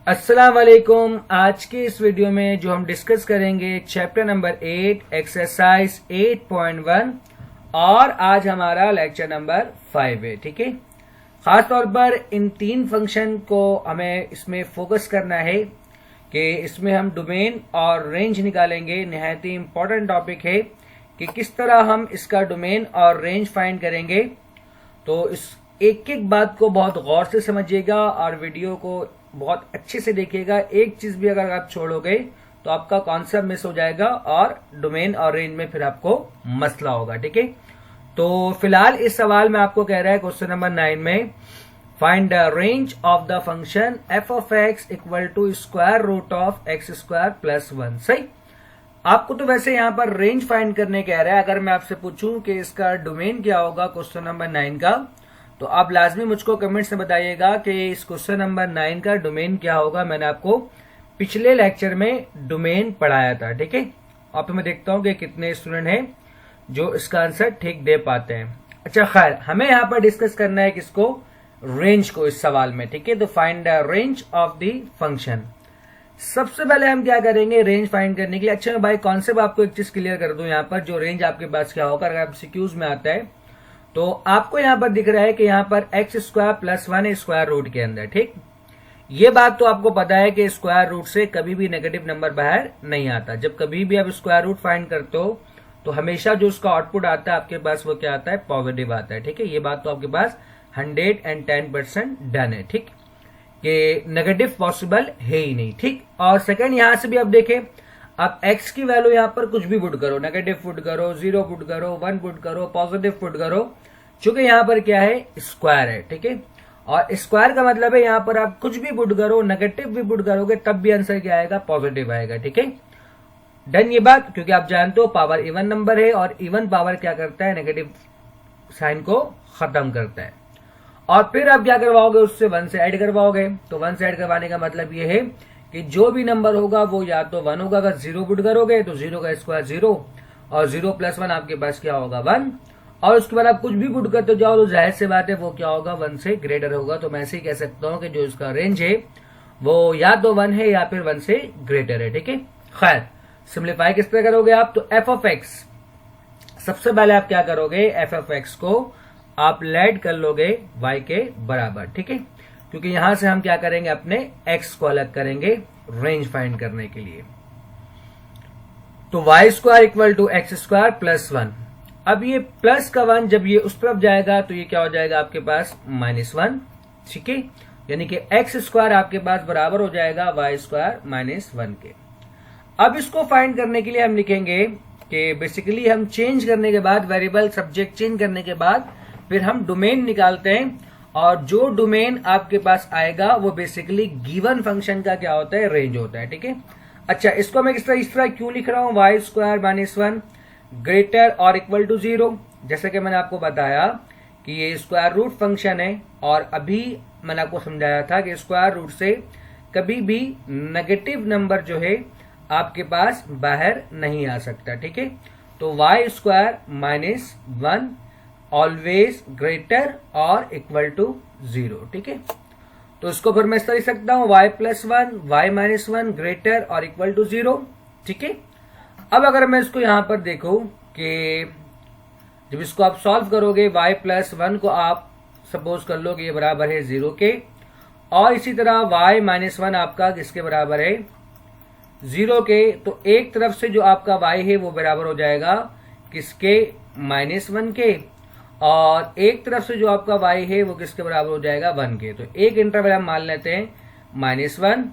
अस्सलाम वालेकुम। आज के इस वीडियो में जो हम डिस्कस करेंगे चैप्टर नंबर 8 एक्सरसाइज 8.1 और आज हमारा लेक्चर नंबर 5 है। ठीक है, खास तौर पर इन तीन फंक्शन को हमें इसमें फोकस करना है कि इसमें हम डोमेन और रेंज निकालेंगे। निहायत ही इंपॉर्टेंट टॉपिक है कि किस तरह हम इसका डोमेन और रेंज फाइंड करेंगे। तो इस एक एक बात को बहुत गौर से समझिएगा और वीडियो को बहुत अच्छे से देखिएगा। एक चीज भी अगर आप छोड़ोगे तो आपका कॉन्सेप्ट मिस हो जाएगा और डोमेन और रेंज में फिर आपको मसला होगा। ठीक है, तो फिलहाल इस सवाल में आपको कह रहा है क्वेश्चन नंबर 9 में find the range of the function f of x equal to square root of x square plus 1। सही, आपको तो वैसे यहां पर रेंज फाइंड करने कह रहा है। अगर मैं आपसे पूछूं कि इसका डोमेन क्या होगा क्वेश्चन नंबर 9 का, तो आप लाजमी मुझको कमेंट्स में बताइएगा कि इस क्वेश्चन नंबर 9 का डोमेन क्या होगा। मैंने आपको पिछले लेक्चर में डोमेन पढ़ाया था। ठीक है, अब तो मैं देखता हूं कि कितने स्टूडेंट हैं जो इसका आंसर ठीक दे पाते हैं। अच्छा खैर, हमें यहां पर डिस्कस करना है किसको, रेंज को इस सवाल में। ठीक है, तो find the range of the function. सबसे पहले हम क्या करेंगे रेंज फाइंड करने के लिए। अच्छा भाई, कॉन्सेप्ट आपको एक चीज क्लियर कर दूं, यहां पर जो रेंज आपके पास क्या होगा, अगर आप सीक्यूज में आता है तो आपको यहां पर दिख रहा है कि यहां पर x square plus 1 square root के अंदर। ठीक, ये बात तो आपको पता है कि स्क्वायर रूट से कभी भी नेगेटिव नंबर बाहर नहीं आता। जब कभी भी आप स्क्वायर रूट फाइंड करते हो तो हमेशा जो उसका आउटपुट आता है आपके पास वो क्या आता है, पॉजिटिव आता है। ठीक है, ये बात तो आपके पास 110% डन है। ठीक, कि नेगेटिव पॉसिबल है ही नहीं। ठीक, और सेकंड यहां से भी आप देखें, आप x की वैल्यू यहां पर कुछ भी पुट करो, नेगेटिव पुट करो, 0 पुट करो, 1 पुट करो, पॉजिटिव पुट करो, चूंकि यहां पर क्या है, स्क्वायर है। ठीक है, और स्क्वायर का मतलब है यहां पर आप कुछ भी पुट करो, नेगेटिव भी पुट करोगे तब भी आंसर क्या आएगा, पॉजिटिव आएगा। ठीक है, डन ये बात, क्योंकि आप जानते हो पावर इवन नंबर है और इवन पावर क्या करता है, नेगेटिव साइन को खत्म करता है। और फिर आप क्या करवाओगे, उससे 1 से ऐड करवाओगे। तो 1 से ऐड करवाने का मतलब ये है कि जो भी नंबर होगा वो या तो 1 होगा। अगर 0 पुट करोगे तो 0 का स्क्वायर 0 और 0 प्लस 1 आपके पास क्या होगा, 1। और उसके बाद आप कुछ भी पुट करते जाओ तो जाहिर सी बात है वो क्या होगा, 1 से ग्रेटर होगा। तो मैं ऐसे ही कह सकता हूं कि जो इसका रेंज है वो या तो 1 है या फिर 1 से ग्रेटर है। ठीक है, खैर सिंप्लीफाई किस तरह करोगे आप, तो एफ ऑफ एक्स, सबसे पहले आप क्या करोगे, एफ ऑफ एक्स को आप लेड कर लोगे y के बराबर। ठीक है, क्योंकि यहां से हम क्या करेंगे, अपने x को अलग करेंगे रेंज फाइंड करने के लिए। तो y square equal to x square plus 1। अब ये प्लस का 1 जब ये उस तरफ जाएगा तो ये क्या हो जाएगा आपके पास, -1। ठीक है, यानी कि एक्स स्क्वायर आपके पास बराबर हो जाएगा y स्क्वायर -1 के। अब इसको फाइंड करने के लिए हम लिखेंगे कि बेसिकली हम चेंज करने के बाद, वेरिएबल सब्जेक्ट चेंज करने के बाद फिर हम डोमेन निकालते हैं, और जो डोमेन आपके पास आएगा वो बेसिकली गिवन फंक्शन का क्या होता है, रेंज होता है। ठीक है, अच्छा इसको मैं इस तरह क्यों लिख रहा हूं, y स्क्वायर -1 ग्रेटर और इक्वल टू 0। जैसे कि मैंने आपको बताया कि ये स्क्वायर रूट फंक्शन है और अभी मैंने आपको समझाया था कि स्क्वायर रूट से कभी भी नेगेटिव नंबर जो है आपके पास बाहर नहीं आ सकता। ठीक है, तो y स्क्वायर -1 ऑलवेज ग्रेटर और इक्वल टू 0। ठीक है, तो इसको फिर मैं इस तरह लिख सकता हूं, y प्लस 1 y -1 ग्रेटर और इक्वल टू 0। ठीक है, अब अगर मैं इसको यहां पर देखूं कि जब इसको आप सॉल्व करोगे, y प्लस 1 को आप सपोज कर लो कि ये बराबर है 0 के, और इसी तरह y -1 आपका किसके बराबर है, 0 के। तो एक तरफ से जो आपका y है वो बराबर हो जाएगा किसके, -1 के, और एक तरफ से जो आपका y है वो किसके बराबर हो जाएगा, 1 के। तो एक इंटरवल हम मान लेते हैं -1,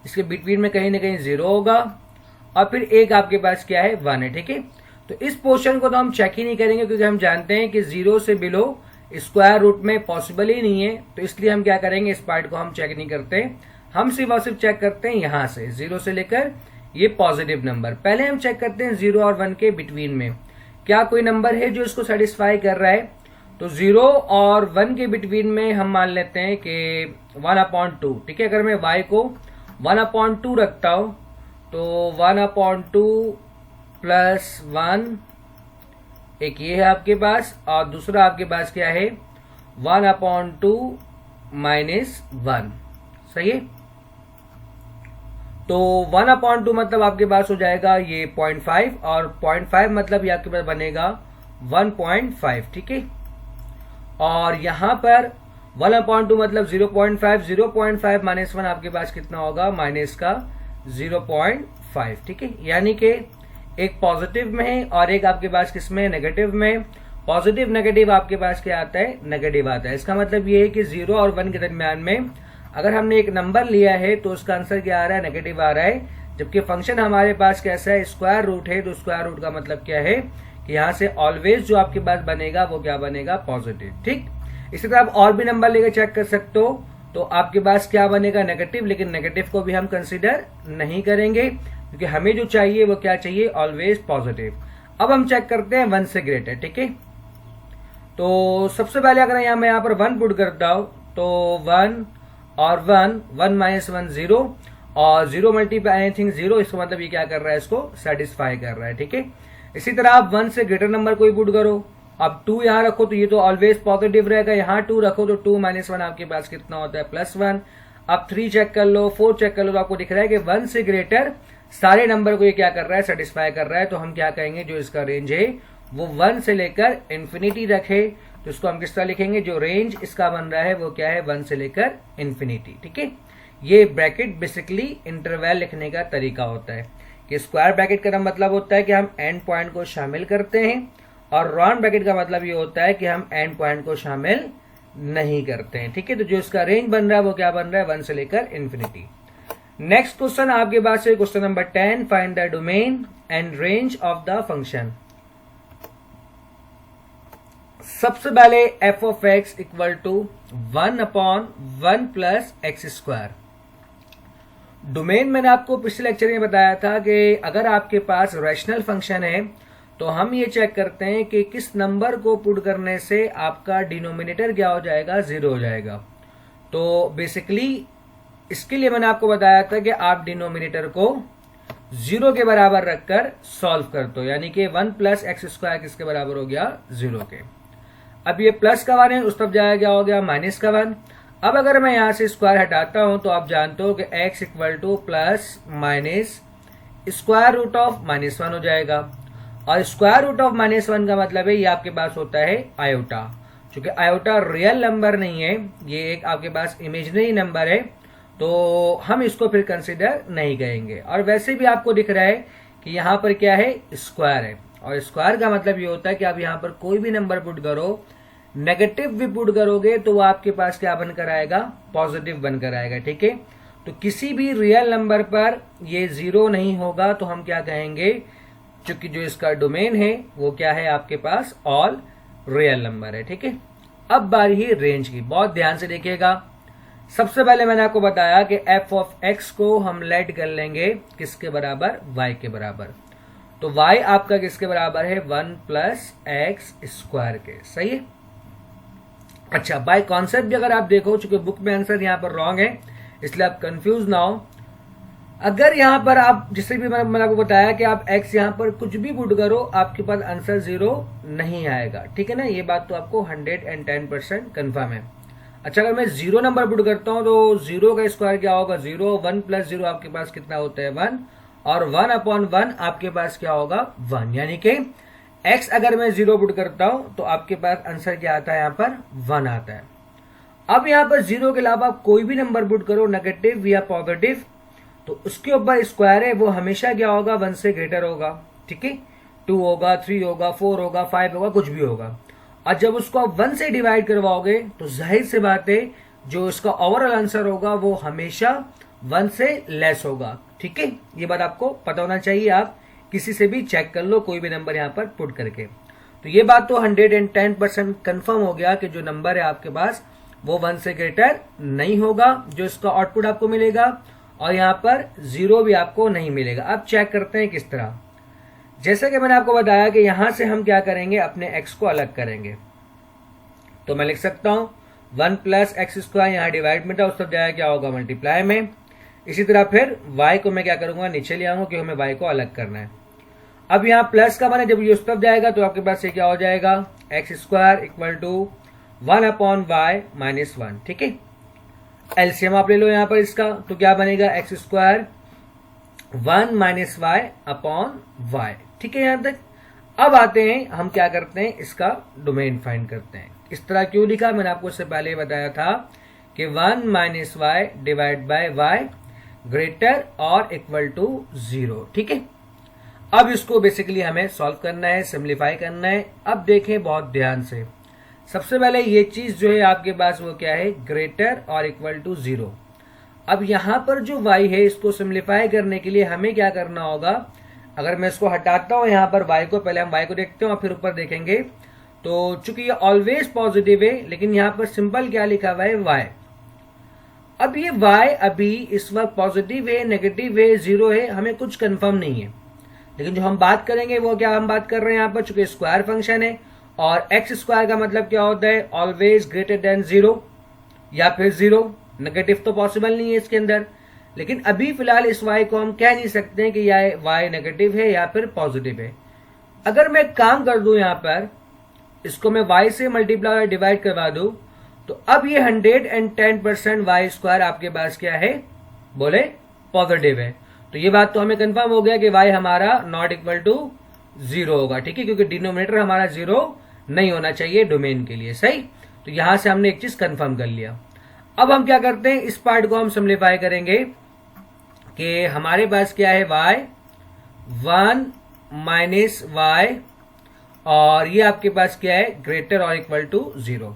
इसके बिटवीन में कहीं ना कहीं 0 होगा, और फिर एक आपके पास क्या है, 1 है। ठीक है, तो इस पोर्शन को तो हम चेक ही नहीं करेंगे क्योंकि हम जानते हैं कि 0 से बिलो स्क्वायर रूट में पॉसिबल ही नहीं है। तो इसलिए हम क्या करेंगे, इस पार्ट को हम चेक नहीं करते, हम सिर्फ और सिर्फ चेक करते हैं यहां से 0 से लेकर ये पॉजिटिव नंबर। पहले हम चेक करते हैं 0 और 1 के बिटवीन में क्या कोई नंबर है जो इसको सेटिस्फाई कर रहा है। तो 0 और 1 के बिटवीन में हम मान लेते हैं कि 1/2। ठीक है, अगर मैं y को 1/2 रखता हूं तो 1/2 प्लस 1 एक ये है आपके पास, और दूसरा आपके पास क्या है, 1/2 -1। सही है, तो 1/2 मतलब आपके पास हो जाएगा ये 0.5 और 0.5 मतलब ये आपके पास बनेगा 1.5, ठीक है। और यहां पर 1/2 मतलब 0.5, 0.5 माइनस 1 आपके पास कितना होगा, माइनस का 0.5, ठीक है। यानी कि एक पॉजिटिव में है और एक आपके पास किसमें, नेगेटिव में। पॉजिटिव नेगेटिव आपके पास क्या आता है, नेगेटिव आता है। इसका मतलब ये है कि 0 और 1 के दरमियान में अगर हमने एक नंबर लिया है तो उसका आंसर क्या आ रहा है, नेगेटिव आ रहा है। जबकि फंक्शन हमारे पास कैसा है, स्क्वायर रूट है, तो स्क्वायर रूट का मतलब क्या है कि यहां से ऑलवेज जो आपके पास बनेगा वो क्या बनेगा, पॉजिटिव, ठीक। इसी तरह आप और भी नंबर लेकर चेक कर सकते हो, तो आपके पास क्या बनेगा, नेगेटिव। लेकिन नेगेटिव को भी हम कंसिडर नहीं करेंगे क्योंकि हमें जो चाहिए वो क्या चाहिए, ऑलवेज पॉजिटिव। अब हम चेक करते हैं 1 से ग्रेटर, ठीक है। तो सबसे पहले अगर मैं यहाँ पर 1 पुट करता हूं तो 1 और 1 माइनस 1 0 और 0 मल्टीप्लाई एनीथिंग 0, इसका मतलब ये क्या कर रहा है, इसको सेटिस्फाई कर रहा है, ठीक है। इसी तरह आप 1 से ग्रेटर नंबर कोई पुट करो, अब 2 यहां रखो तो ये तो ऑलवेज पॉजिटिव रहेगा, यहां 2 रखो तो 2 माइनस 1 आपके पास कितना होता है, +1। अब 3 चेक कर लो, 4 चेक कर लो, तो आपको दिख रहा है कि 1 से ग्रेटर सारे नंबर को ये क्या कर रहा है, सेटिस्फाई कर रहा है। तो हम क्या कहेंगे, जो इसका रेंज है वो 1 से लेकर इंफिनिटी रखे, तो इसको हम किस तरह लिखेंगे, जो रेंज इसका बन रहा है वो क्या है, 1 से लेकर इंफिनिटी, ठीक है। ये ब्रैकेट बेसिकली इंटरवल लिखने का तरीका होता है कि स्क्वायर ब्रैकेट का मतलब होता है कि हम एंड पॉइंट को शामिल करते हैं, और राउंड ब्रैकेट का मतलब ये होता है कि हम एंड पॉइंट को शामिल नहीं करते हैं, ठीक है। तो जो इसका रेंज बन रहा है वो क्या बन रहा है, 1 से लेकर इंफिनिटी। नेक्स्ट क्वेश्चन आपके पास है question number 10, find the domain and range of the function. सबसे पहले f of x equal to 1/1 plus x square. Domain मैंने आपको पिछले लेक्चर में बताया था कि अगर आपके पास रैशनल फंक्शन है तो हम ये चेक करते हैं कि किस नंबर को पुट करने से आपका डिनोमिनेटर क्या हो जाएगा, 0 हो जाएगा। तो बेसिकली इसके लिए मैंने आपको बताया था कि आप डिनोमिनेटर को 0 के बराबर रखकर सॉल्व कर दो, यानी कि 1 प्लस एक्स स्क्वायर किसके बराबर हो गया, 0 के। अब ये प्लस का 1 है, उस तरफ जाया क्या हो गया, माइनस का 1। अब अगर मैं यहां से स्क्वायर हटाता हूं तो आप जानते हो कि x equal to plus minus square root of -1 हो जाएगा। और स्क्वायर रूट ऑफ -1 का मतलब है ये आपके पास होता है आयोटा। चूंकि आयोटा रियल नंबर नहीं है, ये एक आपके पास इमेजिनरी नंबर है, तो हम इसको फिर कंसिडर नहीं करेंगे। और वैसे भी आपको दिख रहा है कि यहां पर क्या है, स्क्वायर है, और स्क्वायर का मतलब ये होता है कि आप यहां पर कोई भी नंबर पुट करो, नेगेटिव भी पुट करोगे तो वो आपके पास क्या बनकर आएगा, पॉजिटिव बनकर आएगा, ठीक है। तो किसी भी रियल नंबर पर ये 0 नहीं होगा, तो हम क्या कहेंगे, चूंकि जो इसका डोमेन है वो क्या है, आपके पास ऑल रियल नंबर है, ठीक है। अब बारी है रेंज की, बहुत ध्यान से देखिएगा। सबसे पहले मैंने आपको बताया कि f ऑफ x को हम लेट कर लेंगे किसके बराबर, y के बराबर। तो y आपका किसके बराबर है, 1 प्लस एक्स स्क्वायर के, सही है। अच्छा, बाय कॉन्सेप्ट भी अगर आप देखो, चूंकि बुक में आंसर यहां पर रॉन्ग है इसलिए आप कंफ्यूज ना हो। अगर यहां पर आप जिससे भी मैंने आपको बताया कि आप x यहां पर कुछ भी पुट करो, आपके पास आंसर 0 नहीं आएगा, ठीक है ना। ये बात तो आपको 110% कंफर्म है। अच्छा, अगर मैं 0 नंबर पुट करता हूं तो 0 का स्क्वायर क्या होगा, 0, 1 प्लस 0 आपके पास कितना होता है, 1, और 1/1 आपके पास क्या होगा, 1। यानी कि x अगर मैं 0 पुट करता हूं तो आपके पास आंसर क्या आता है, यहां पर 1 आता है। अब यहां पर 0 के अलावा आप कोई भी नंबर पुट करो, नेगेटिव या पॉजिटिव, तो उसके ऊपर स्क्वायर है वो हमेशा क्या होगा, 1 से ग्रेटर होगा, ठीक है। 2 होगा, 3 होगा, 4 होगा, 5 होगा, कुछ भी होगा। और जब उसको आप 1 से डिवाइड करवाओगे तो जाहिर सी बात है जो इसका ओवरऑल आंसर होगा वो हमेशा 1 से लेस होगा, ठीक है। ये बात आपको पता होना चाहिए, आप किसी से भी चेक कर लो कोई भी नंबर यहां पर पुट करके। तो ये बात तो 110% कंफर्म हो गया कि जो नंबर है आपके पास वो 1 से ग्रेटर नहीं होगा, जो इसका आउटपुट आपको मिलेगा, और यहां पर 0 भी आपको नहीं मिलेगा। अब चेक करते हैं किस तरह। जैसे कि मैंने आपको बताया कि यहां से हम क्या करेंगे, अपने x को अलग करेंगे। तो मैं लिख सकता हूं 1 प्लस एक्स स्क्वायर, यहां डिवाइड में था, उस तरफ जाएगा क्या होगा, मल्टीप्लाई में। इसी तरह फिर y को मैं क्या करूंगा, नीचे ले आऊंगा क्योंकि हमें y को अलग करना है। अब यहाँ प्लस का मान है, जब ये उस तरफ जाएगा तो आपके पास ये क्या हो जाएगा, x square equal to 1/y -1, ठीक है। एलसीएम आप ले लो यहाँ पर इसका, तो क्या बनेगा, x square 1 minus y upon y. ठीक है यहां तक। अब आते हैं हम क्या करते हैं, इसका डोमेन फाइंड करते हैं। इस तरह क्यों लिखा, मैंने आपको इससे पहले बताया था कि 1 minus y divide by y greater और इक्वल टू 0। ठीक है, अब इसको बेसिकली हमें सॉल्व करना है, सिंप्लीफाई करना है। अब देखें बहुत ध्यान से, सबसे पहले ये चीज जो है आपके पास वो क्या है, ग्रेटर और इक्वल टू 0। अब यहां पर जो y है इसको सिंप्लीफाई करने के लिए हमें क्या करना होगा, अगर मैं इसको हटाता हूं यहां पर y को, पहले हम y को देखते हैं और फिर ऊपर देखेंगे। तो चूंकि ये ऑलवेज पॉजिटिव है, लेकिन यहां पर सिंपल क्या लिखा हुआ है, y। अब ये y अभी इस वक्त पॉजिटिव है, नेगेटिव है, 0 है, हमें कुछ कंफर्म नहीं है। लेकिन जो हम बात करेंगे वो क्या हम बात कर रहे हैं यहां पर, चूंकि स्क्वायर फंक्शन है और एक्स स्क्वायर का मतलब क्या होता है, ऑलवेज ग्रेटर देन 0 या फिर 0। नेगेटिव तो पॉसिबल नहीं है इसके अंदर। लेकिन अभी फिलहाल इस y को हम कह नहीं सकते हैं कि यह y नेगेटिव है या फिर पॉजिटिव है। अगर मैं काम कर दूं यहां पर, इसको मैं y से मल्टीप्लाई और डिवाइड करवा दूं, तो अब ये 110% वाई स्क्वायर आपके पास क्या है, बोले पॉजिटिव है। तो ये बात तो हमें कंफर्म हो गया कि y हमारा नॉट इक्वल टू 0 होगा। ठीक है, क्योंकि डिनोमिनेटर हमारा 0 नहीं होना चाहिए डोमेन के लिए। सही, तो यहां से हमने एक चीज कंफर्म कर लिया। अब हम क्या करते हैं, इस पार्ट को हम सिंप्लीफाई करेंगे कि हमारे पास क्या है, y 1 माइनस वाई और ये आपके पास क्या है, ग्रेटर और इक्वल टू 0।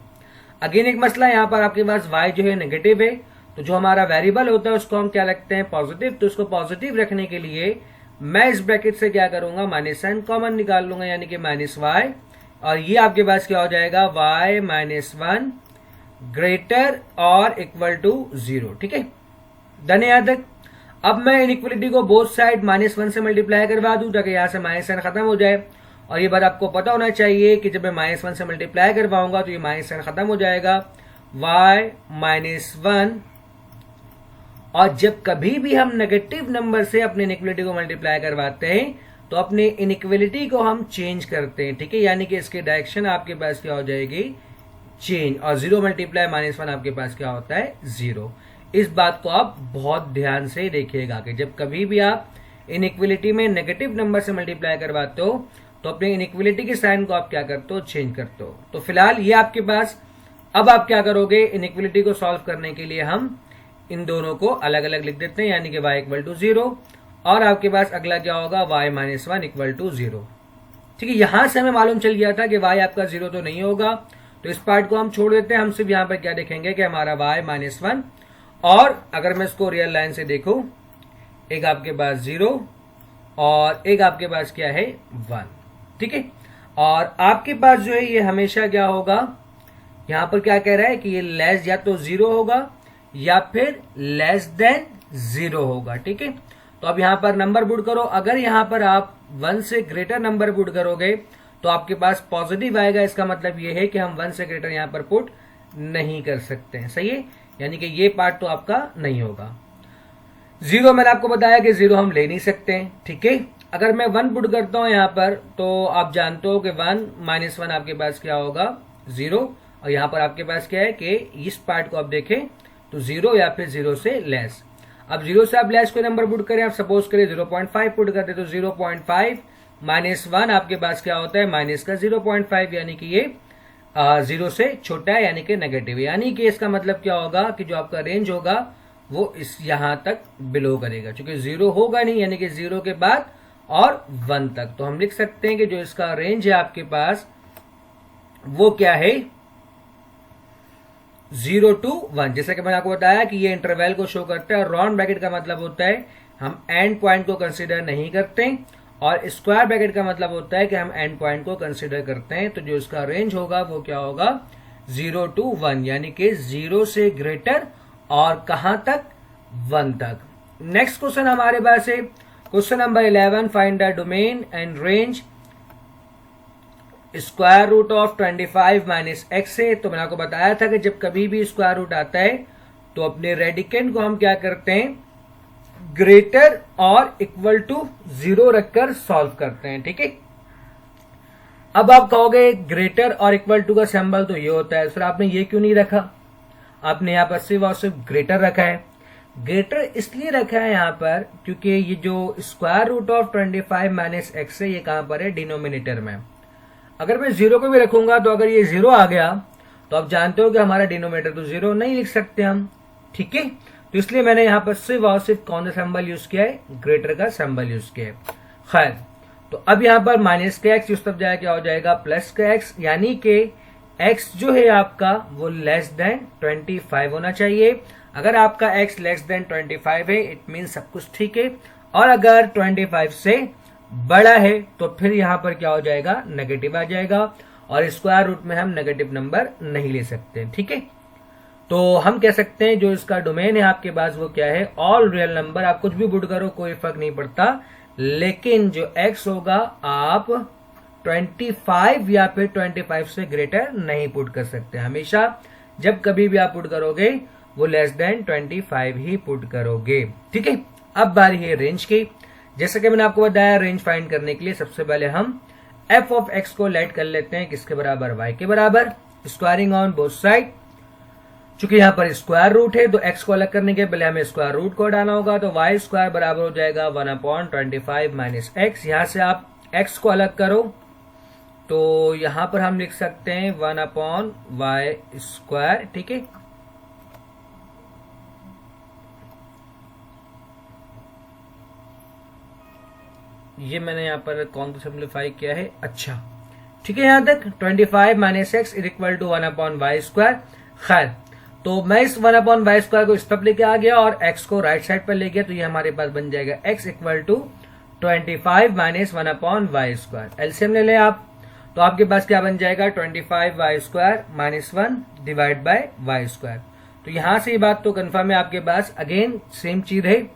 अगेन एक मसला, यहां पर आपके पास y जो है नेगेटिव है, तो जो हमारा वेरिएबल होता है उसको हम क्या रखते हैं, पॉजिटिव। तो उसको पॉजिटिव रखने के लिए मैं इस ब्रैकेट से क्या करूंगा, माइनस साइन कॉमन निकाल लूंगा, यानी कि माइनस वाई, और ये आपके पास क्या हो जाएगा, y माइनस 1 ग्रेटर और इक्वल टू 0। ठीक है, डन है यहां तक। अब मैं इनइक्वलिटी को बोथ साइड -1 से मल्टीप्लाई करवा दूं ताकि यहां से माइनस साइन खत्म हो जाए। और ये बात आपको पता होना चाहिए कि जब मैं -1 से मल्टीप्लाई करवाऊंगा तो ये माइनस साइन खत्म हो जाएगा, y माइनस 1। और जब कभी भी हम नेगेटिव नंबर से अपने इनइक्वलिटी को मल्टीप्लाई करवाते हैं तो अपने इनइक्वलिटी को हम चेंज करते हैं। ठीक है, यानी कि इसकी डायरेक्शन आपके पास क्या हो जाएगी, चेंज। और 0 मल्टीप्लाई -1 आपके पास क्या होता है, 0। इस बात को आप बहुत ध्यान से देखिएगा कि जब कभी भी आप इनइक्वलिटी में नेगेटिव नंबर से मल्टीप्लाई करवाते हो तो अपने इनइक्वलिटी के साइन को आप क्या करते हो, चेंज करते हो। तो फिलहाल ये आपके पास, अब आप क्या करोगे, इनइक्वलिटी को सॉल्व करने के लिए हम इन दोनों को अलग अलग लिख देते हैं, यानी कि y इक्वल टू 0 और आपके पास अगला क्या होगा, y माइनस 1 इक्वल टू 0। ठीक है, यहां से हमें मालूम चल गया था कि y आपका 0 तो नहीं होगा, तो इस पार्ट को हम छोड़ देते हैं। हम सिर्फ यहां पर क्या देखेंगे कि हमारा y माइनस 1, और अगर मैं इसको रियल लाइन से देखूं, एक आपके पास 0 और एक आपके पास क्या है, 1। ठीक है, और आपके पास जो है ये हमेशा क्या होगा, यहां पर क्या कह रहा है कि ये लेस या तो 0 होगा या फिर लेस देन 0 होगा। ठीक है, तो अब यहां पर नंबर पुट करो। अगर यहां पर आप 1 से ग्रेटर नंबर पुट करोगे तो आपके पास पॉजिटिव आएगा। इसका मतलब ये है कि हम 1 से ग्रेटर यहां पर पुट नहीं कर सकते हैं। सही है, यानी कि ये पार्ट तो आपका नहीं होगा। 0 मैंने आपको बताया कि 0 हम ले नहीं सकते हैं। ठीक है, अगर मैं 1 पुट करता हूं यहां पर तो आप जानते हो कि 1 माइनस 1 आपके पास क्या होगा, 0। और यहां पर आपके पास क्या है कि इस पार्ट को आप देखें तो 0 या फिर 0 से लेस। अब 0 से आप लेस कोई नंबर पुट करें, आप सपोज करें 0.5 पुट करते तो 0.5 माइनस 1 आपके पास क्या होता है, माइनस का 0.5, यानी कि ये 0 से छोटा है, यानी कि नेगेटिव। यानी कि इसका मतलब क्या होगा कि जो आपका रेंज होगा वो इस यहां तक बिलो करेगा, क्योंकि 0 होगा नहीं, यानी कि 0 के बाद और 1 तक। तो हम लिख सकते हैं कि जो इसका रेंज है आपके पास वो क्या है, 0 to 1। जैसे कि मैंने आपको बताया कि ये इंटरवल को शो करता है। राउंड ब्रैकेट का मतलब होता है हम एंड पॉइंट को कंसीडर नहीं करते, और स्क्वायर ब्रैकेट का मतलब होता है कि हम एंड पॉइंट को कंसीडर करते हैं। तो जो इसका रेंज होगा वो क्या होगा, 0 to 1, यानी कि 0 से ग्रेटर और कहां तक, 1 तक। नेक्स्ट क्वेश्चन हमारे पास है question number 11, find the domain and range square root of 25 minus x है। तो मैंने आपको बताया था कि जब कभी भी स्क्वायर रूट आता है तो अपने रेडिकेंड को हम क्या करते हैं, ग्रेटर और इक्वल टू 0 रखकर सॉल्व करते हैं। ठीक है, अब आप कहोगे ग्रेटर और इक्वल टू का सिंबल तो ये होता है, फिर आपने ये क्यों नहीं रखा, आपने यहां पर सिर्फ और सिर्फ ग्रेटर रखा है। ग्रेटर इसलिए रखा है यहाँ पर क्योंकि ये जो square root of 25 minus x है ये कहां पर है, डिनोमिनेटर में। अगर मैं जीरो को भी रखूंगा तो अगर ये जीरो आ गया तो आप जानते हो कि हमारा डिनोमिनेटर तो जीरो नहीं लिख सकते हम, ठीक है। तो इसलिए मैंने यहाँ पर सिर्फ और सिर्फ कौन सा सिंबल यूज किया है, ग्रेटर का सिंबल यूज किया है। खैर, तो अब यहाँ पर माइनस का एक्स उस तरफ जाएगा, क्या हो जाएगा, प्लस का एक्स, यानी कि एक्स जो है आपका वो लेस देन 25 होना चाहिए। अगर आपका एक्स लेस देन 25 है इट मीन सब कुछ ठीक है, और अगर 25 से बड़ा है तो फिर यहां पर क्या हो जाएगा, नेगेटिव आ जाएगा, और स्क्वायर रूट में हम नेगेटिव नंबर नहीं ले सकते, ठीक है। तो हम कह सकते हैं जो इसका डोमेन है आपके पास वो क्या है, ऑल रियल नंबर। आप कुछ भी पुट करो कोई फर्क नहीं पड़ता, लेकिन जो एक्स होगा आप 25 या फिर 25 से ग्रेटर नहीं पुट कर सकते। हमेशा जब कभी भी आप पुट करोगे वो लेस देन 25 ही पुट करोगे, ठीक है। अब बारी है रेंज की। जैसा कि मैंने आपको बताया, रेंज फाइंड करने के लिए सबसे पहले हम एफ ऑफ एक्स को लेट कर लेते हैं किसके बराबर, वाई के बराबर, स्क्वायरिंग ऑन बोथ साइड। चूंकि यहां पर स्क्वायर रूट है तो एक्स को अलग करने के पहले हमें स्क्वायर रूट को हटाना होगा, तो वाई स्क्वायर बराबर हो जाएगा 1/25 माइनस एक्स। यहां से आप एक्स को अलग करो तो यहां पर हम लिख सकते हैं 1/y स्क्वायर, ठीक है। ये मैंने यहां पर कौन सा सिंप्लीफाई किया है, अच्छा ठीक है। यहां तक 25 minus x is equal to 1/y square. खैर, तो मैं इस 1/y स्क्वायर को इस तरफ लेके आ गया और x को राइट साइड पर ले गया, तो ये हमारे पास बन जाएगा x equal to 25 minus 1/y square. LCM ले लें आप, तो आपके पास क्या बन जाएगा, 25y square minus 1 divide by y square. तो यहां से ये बात तो कंफर्म है आपके पास। अगेन सेम चीज है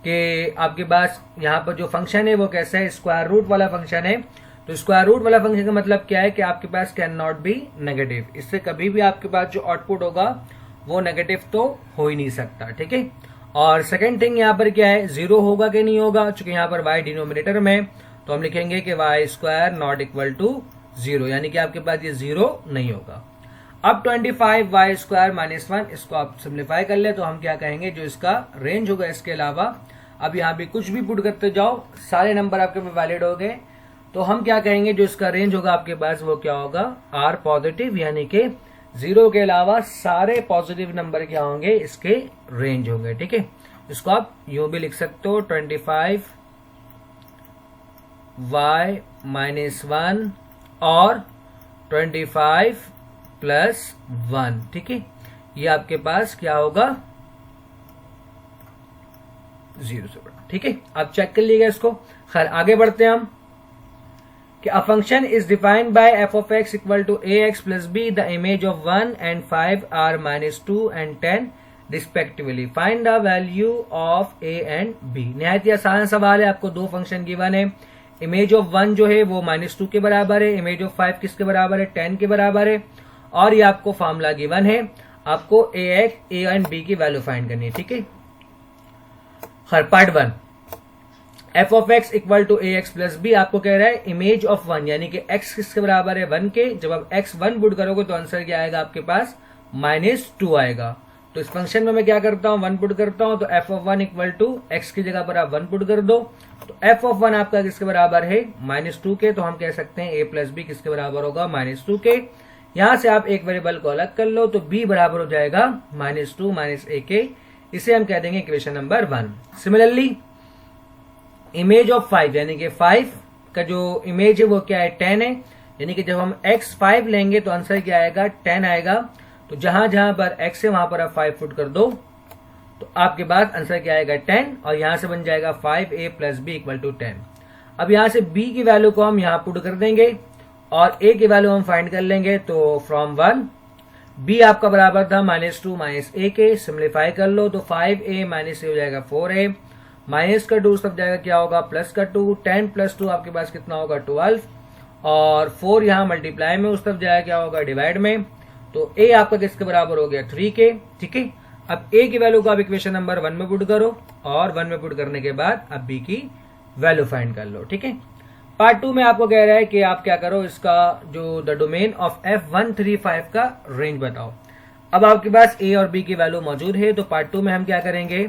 कि आपके पास यहाँ पर जो फंक्शन है वो कैसा है, स्क्वायर रूट वाला फंक्शन है। तो स्क्वायर रूट वाला फंक्शन का मतलब क्या है कि आपके पास कैन नॉट बी नेगेटिव। इससे कभी भी आपके पास जो आउटपुट होगा वो नेगेटिव तो हो ही नहीं सकता, ठीक है। और सेकंड थिंग यहाँ पर क्या है, जीरो होगा कि नहीं होगा, चूंकि यहाँ पर y डिनोमिनेटर में, तो हम लिखेंगे कि y square not equal to zero, यानी कि आपके पास ये जीरो नहीं होगा। अब 25y स्क्वायर माइनस 1 इसको आप सिंप्लीफाई कर ले तो हम क्या कहेंगे, जो इसका रेंज होगा इसके अलावा, अब यहां भी कुछ भी पुट करते जाओ सारे नंबर आपके पास वैलिड हो गए, तो हम क्या कहेंगे जो इसका रेंज होगा आपके पास वो क्या होगा, आर पॉजिटिव, यानी कि जीरो के अलावा सारे पॉजिटिव नंबर क्या होंगे, इसके रेंज होंगे, ठीक है। इसको आप यूं भी लिख सकते हो 25y माइनस 1 और 25 प्लस 1, ठीक है। ये आपके पास क्या होगा, जीरो से बड़ा, ठीक है। आप चेक कर लीजिएगा इसको। खैर, आगे बढ़ते हैं हम कि a function is defined by f of x equal to A x plus b, the image of 1 and 5 are -2 and 10 respectively, find the value of a and b. निहायत ही आसान सवाल है, आपको दो फंक्शन गिवन है। इमेज ऑफ 1 जो है वो -2 के बराबर है, इमेज ऑफ 5 किसके बराबर है, 10 के बराबर है, और ये आपको फॉर्मूला गिवन है, आपको ए एंड बी की वैल्यू फाइंड करनी है, ठीक है। हर part 1, F of x equal to A x plus B, आपको कह रहा है इमेज ऑफ 1, यानी कि एक्स किसके बराबर है, 1 के। जब आप x 1 पुट करोगे तो आंसर क्या आएगा आपके पास, -2 आएगा। तो इस फंक्शन में मैं क्या करता हूं, 1 पुट करता हूं, तो f of 1 equal to x की जगह पर आप 1 पुट कर दो, तो एफ ऑफ 1 आपका किसके बराबर है, -2 के। तो हम कह सकते हैं a प्लस बी किसके बराबर होगा, -2 के। यहां से आप एक वेरिएबल को अलग कर लो तो b बराबर हो जाएगा -2 माइनस a के। इसे हम कह देंगे equation number 1। Similarly image of 5, यानी कि 5 का जो इमेज है वो क्या है, 10 है, यानी कि जब हम x 5 लेंगे तो आंसर क्या आएगा, 10 आएगा। तो जहां जहां पर x है वहां पर आप 5 पुट कर दो तो आपके पास आंसर क्या आएगा, 10, और यहां से बन जाएगा 5a plus B equal to 10। अब यहां से b की वैल्यू को हम यहां पुट कर देंगे और a की वैल्यू हम फाइंड कर लेंगे। तो फ्रॉम 1 b आपका बराबर था -2 माइनस a के, सिम्प्लीफाई कर लो तो 5a माइनस a हो जाएगा 4a, माइनस का 2 तब जाएगा क्या होगा, प्लस का 2, 10 प्लस 2 आपके पास कितना होगा, 12, और 4 यहां मल्टीप्लाई में, उस तरफ जाएगा क्या होगा, डिवाइड में। तो a आपका किसके बराबर हो गया, 3 के, ठीक है। अब a की वैल्यू को आप इक्वेशन नंबर 1 में पुट करो और 1 में पुट करने के बाद अब b की वैल्यू फाइंड कर लो, ठीक है। पार्ट 2 में आपको कह रहा है कि आप क्या करो, इसका जो द डोमेन ऑफ F135 का रेंज बताओ। अब आपके पास a और b की वैल्यू मौजूद है, तो पार्ट 2 में हम क्या करेंगे,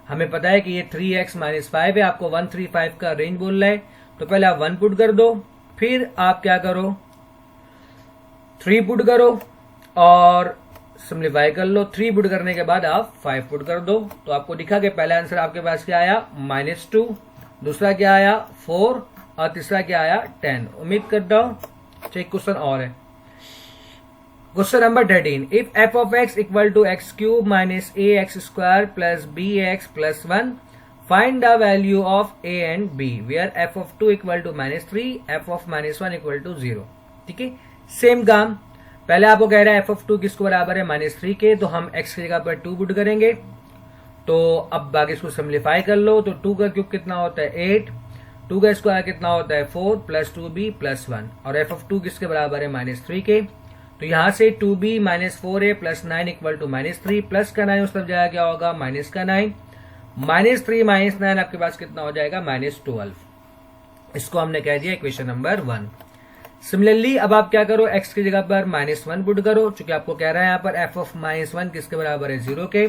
हमें पता है कि ये 3x - 5 है, आपको 135 का रेंज बोल रहा है, तो पहले आप 1 पुट कर दो, फिर आप क्या करो 3 पुट करो और सिंप्लीफाई कर लो। 3 पुट करने के बाद आप 5 पुट कर दो, तो आपको दिखा कि पहला आंसर आपके पास क्या आया -2, दूसरा क्या आया 4 और तीसरा क्या आया 10। उम्मीद करता हूं। एक क्वेश्चन और है, question number 13, if f of x equal to x cube minus ax square plus bx plus 1 find the value of a and b where f of 2 equal to -3 f of -1 equal to 0। ठीक है, same काम, पहले आपको कह रहा है f of 2 किसको बराबर है -3 के, तो हम x की जगह पर 2 पुट करेंगे। तो अब बाकी इसको सिंप्लीफाई कर लो, तो 2 का क्यूब कितना होता है 8, 2 का स्क्वायर कितना होता है 4 प्लस 2b प्लस 1 और f of 2 किसके बराबर है -3 के, तो यहां से 2b - 4a plus 9 equal to -3, plus का 9 उस तरफ जाएगा क्या होगा माइनस का 9, -3 - 9 आपके पास कितना हो जाएगा -12। इसको हमने कह दिया इक्वेशन नंबर 1। सिमिलरली अब आप क्या करो, x की जगह पर -1 पुट करो, चूंकि आपको कह रहा है यहाँ पर f of -1 किसके बराबर है 0 के,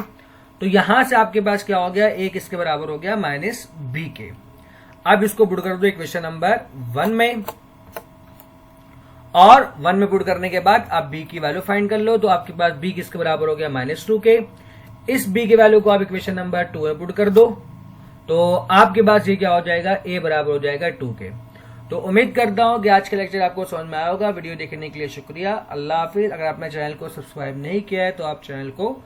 तो यहां से आपके पास क्या हो गया a किसके बराबर हो गया -b के। अब इसको पुट कर दो इक्वेशन नंबर 1 में, और 1 में पुट करने के बाद आप b की वैल्यू फाइंड कर लो, तो आपके पास b किसके बराबर हो गया -2 के। इस b की वैल्यू को आप इक्वेशन नंबर 2 में पुट कर दो, तो आपके पास ये क्या हो जाएगा a बराबर हो जाएगा 2 के। तो उम्मीद करता हूं कि आज का लेक्चर आपको समझ में आया होगा। वीडियो देखने के लिए शुक्रिया, अल्लाह हाफिज। अगर आपने चैनल को सब्सक्राइब नहीं किया है तो आप चैनल को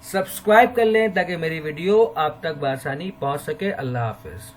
सब्सक्राइब कर लें ताकि मेरी वीडियो आप तक बआसानी पहुंच सके। अल्लाह हाफिज।